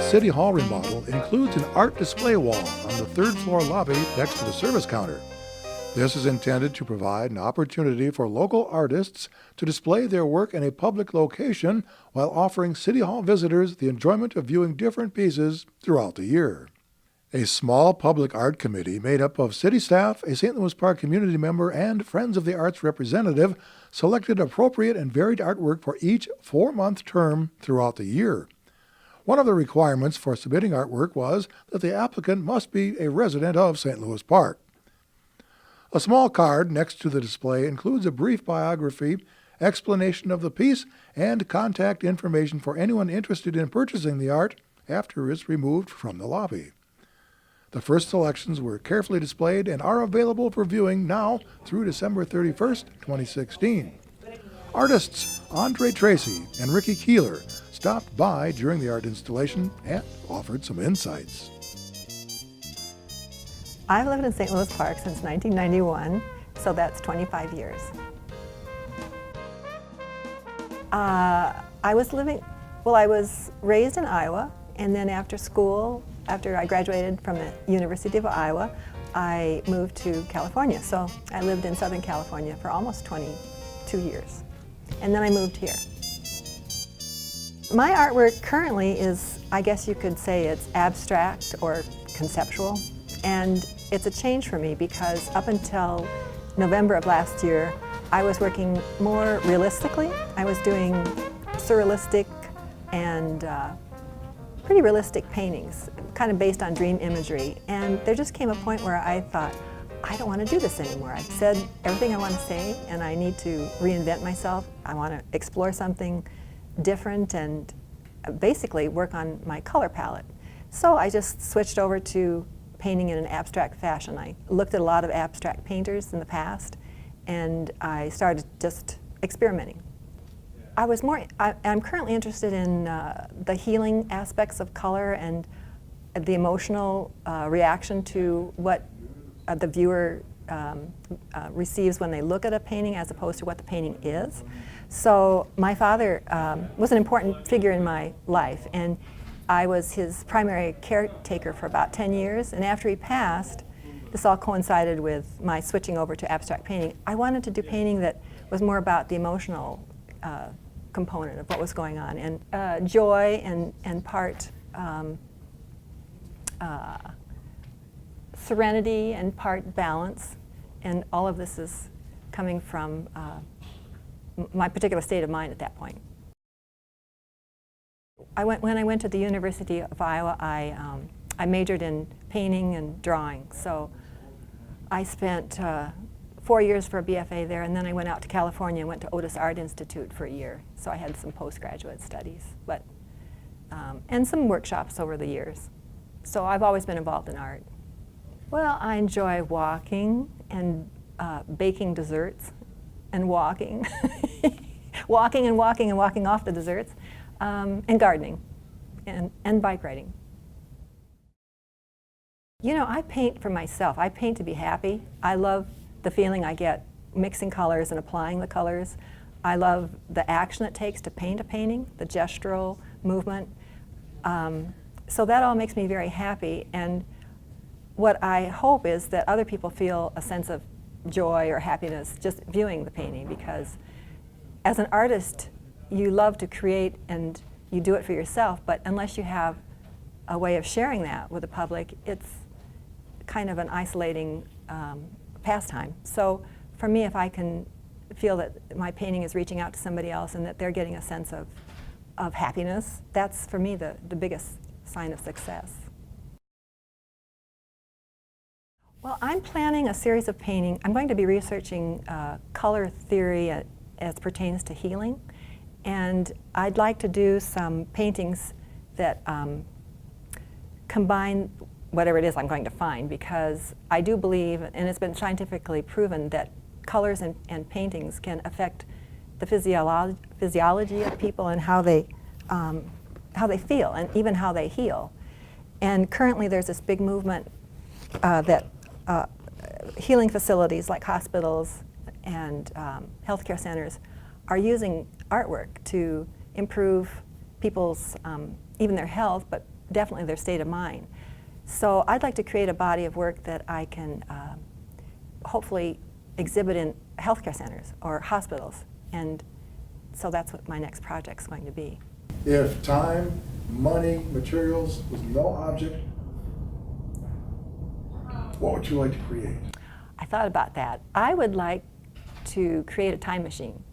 City Hall remodel includes an art display wall on the third floor lobby next to the service counter. This is intended to provide an opportunity for local artists to display their work in a public location while offering City Hall visitors the enjoyment of viewing different pieces throughout the year. A small public art committee made up of city staff, a St. Louis Park community member, and Friends of the Arts representative selected appropriate and varied artwork for each 4-month term throughout the year. One of the requirements for submitting artwork was that the applicant must be a resident of St. Louis Park. A small card next to the display includes a brief biography, explanation of the piece, and contact information for anyone interested in purchasing the art after it's removed from the lobby. The first selections were carefully displayed and are available for viewing now through December 31st, 2016. Artists Andre Tracy and Ricky Keeler stopped by during the art installation and offered some insights. I've lived in St. Louis Park since 1991, so that's 25 years. I was raised in Iowa, and then after school, after I graduated from the University of Iowa, I moved to California. So I lived in Southern California for almost 22 years, and then I moved here. My artwork currently is, I guess you could say it's abstract or conceptual. And it's a change for me because up until November of last year, I was working more realistically. I was doing surrealistic and pretty realistic paintings, kind of based on dream imagery. And there just came a point where I thought, I don't want to do this anymore. I've said everything I want to say, and I need to reinvent myself. I want to explore something different and basically work on my color palette. So I just switched over to painting in an abstract fashion. I looked at a lot of abstract painters in the past, and I started just experimenting. I'm currently interested in the healing aspects of color and the emotional reaction to what the viewer receives when they look at a painting as opposed to what the painting is. So my father was an important figure in my life, and I was his primary caretaker for about 10 years, and after he passed, this all coincided with my switching over to abstract painting. I wanted to do painting that was more about the emotional component of what was going on, and joy and part serenity and part balance, and all of this is coming from my particular state of mind at that point. When I went to the University of Iowa, I majored in painting and drawing. So I spent 4 years for a BFA there, and then I went out to California and went to Otis Art Institute for a year. So I had some postgraduate studies, and some workshops over the years. So I've always been involved in art. Well, I enjoy walking and baking desserts and walking, walking and walking off the desserts. And gardening, and bike riding. You know, I paint for myself. I paint to be happy. I love the feeling I get mixing colors and applying the colors. I love the action it takes to paint a painting, the gestural movement. So that all makes me very happy. And what I hope is that other people feel a sense of joy or happiness just viewing the painting, because as an artist, you love to create and you do it for yourself, but unless you have a way of sharing that with the public, it's kind of an isolating pastime. So for me, if I can feel that my painting is reaching out to somebody else and that they're getting a sense of happiness, that's for me the biggest sign of success. Well, I'm planning a series of painting. I'm going to be researching color theory as pertains to healing. And I'd like to do some paintings that combine whatever it is I'm going to find, because I do believe, and it's been scientifically proven, that colors and paintings can affect the physiology of people and how they feel and even how they heal. And currently there's this big movement that healing facilities like hospitals and healthcare centers are using artwork to improve people's, even their health, but definitely their state of mind. So I'd like to create a body of work that I can hopefully exhibit in healthcare centers or hospitals. And so that's what my next project's going to be. If time, money, materials was no object, what would you like to create? I thought about that. I would like to create a time machine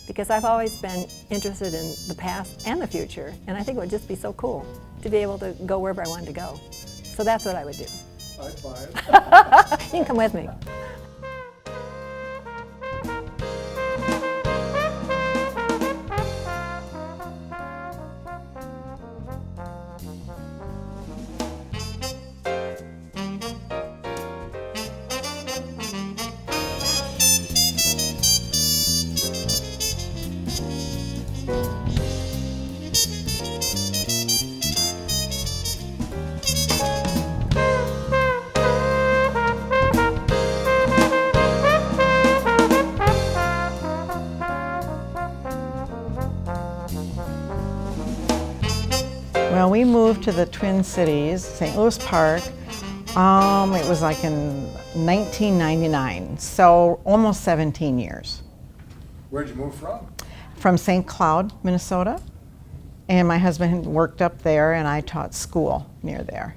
because I've always been interested in the past and the future, and I think it would just be so cool to be able to go wherever I wanted to go. So that's what I would do. I'd buy it. You can come with me. Well, we moved to the Twin Cities, St. Louis Park. It was like in 1999, so almost 17 years. Where'd you move from? From St. Cloud, Minnesota. And my husband worked up there and I taught school near there.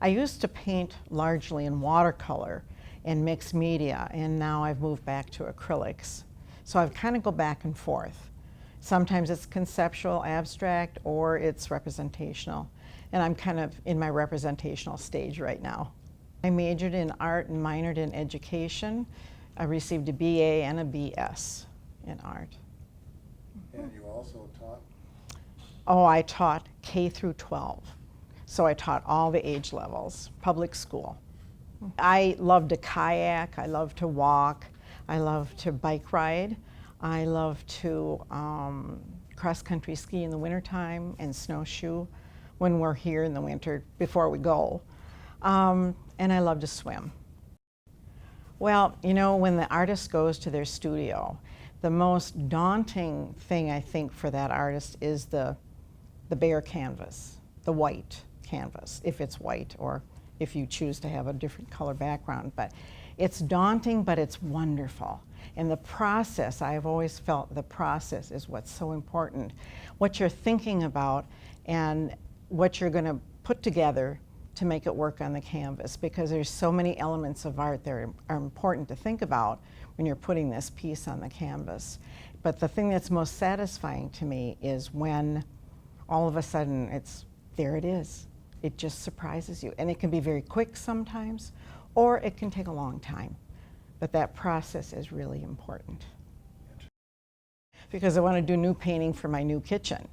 I used to paint largely in watercolor and mixed media, and now I've moved back to acrylics. So I kind of go back and forth. Sometimes it's conceptual, abstract, or it's representational. And I'm kind of in my representational stage right now. I majored in art and minored in education. I received a BA and a BS in art. And you also taught? Oh, I taught K through 12. So I taught all the age levels, public school. I love to kayak, I love to walk, I love to bike ride. I love to cross-country ski in the wintertime and snowshoe when we're here in the winter before we go. And I love to swim. Well, you know, when the artist goes to their studio, the most daunting thing I think for that artist is the bare canvas, the white canvas, if it's white or if you choose to have a different color background. But it's daunting, but it's wonderful. And the process, I've always felt the process is what's so important. What you're thinking about and what you're going to put together to make it work on the canvas, because there's so many elements of art that are important to think about when you're putting this piece on the canvas. But the thing that's most satisfying to me is when all of a sudden there it is. It just surprises you. And it can be very quick sometimes, or it can take a long time. But that process is really important. Because I want to do new painting for my new kitchen,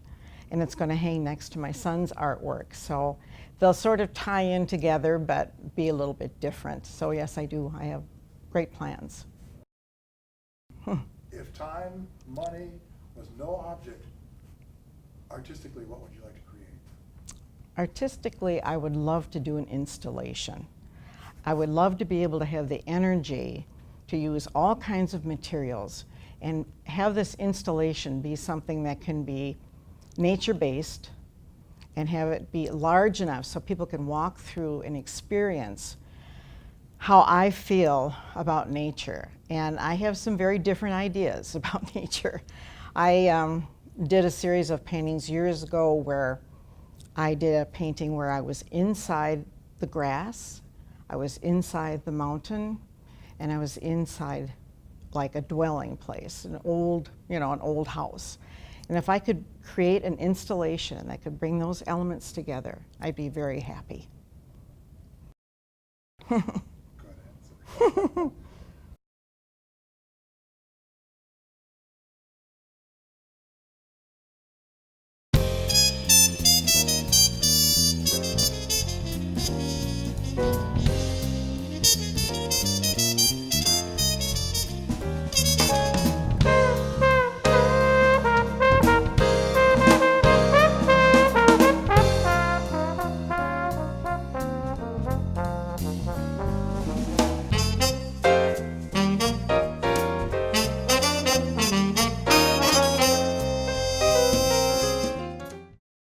and it's going to hang next to my son's artwork. So they'll sort of tie in together, but be a little bit different. So yes, I do. I have great plans. If time, money was no object, artistically, what would you like to create? Artistically, I would love to do an installation. I would love to be able to have the energy to use all kinds of materials and have this installation be something that can be nature-based and have it be large enough so people can walk through and experience how I feel about nature. And I have some very different ideas about nature. I did a series of paintings years ago where I did a painting where I was inside the grass, I was inside the mountain, and I was inside like a dwelling place, an old house. And if I could create an installation that could bring those elements together, I'd be very happy. Good answer.